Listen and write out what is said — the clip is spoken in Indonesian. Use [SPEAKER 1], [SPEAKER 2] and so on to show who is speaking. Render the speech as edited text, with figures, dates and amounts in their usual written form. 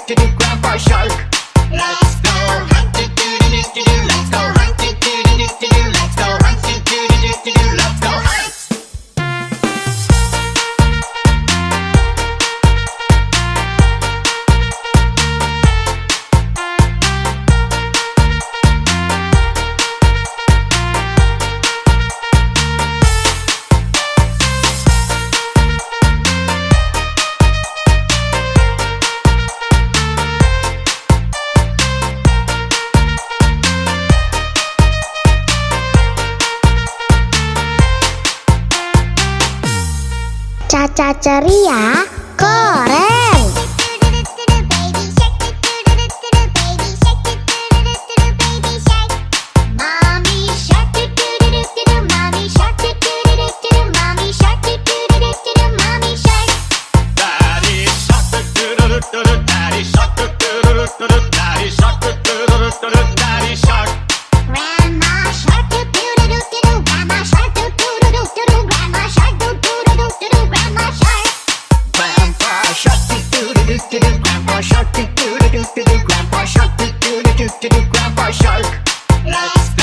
[SPEAKER 1] do do grandpa shark. Let's go hunt do do do do do do. Let's go hunt do do do do do do. Let's go hunt do do do do do do. Let's go hunt.
[SPEAKER 2] Caca ceria keren.
[SPEAKER 3] Mommy shark do do do do do do. Mommy shark do do do do do do. Mommy shark do do do do do do. Mommy shark.
[SPEAKER 1] Daddy shark do do do do do. Daddy shark do do do do do. Daddy shark do do do do do. Daddy shark.
[SPEAKER 3] Grandma shark do do do do do do. Grandma shark do do do do do do. Grandma shark do do do do do do. Grandma shark.
[SPEAKER 1] Grandpa shark do do do do do do. Grandpa shark do do do do do do. Grandpa shark do do do do do do. Grandpa shark.
[SPEAKER 3] Let's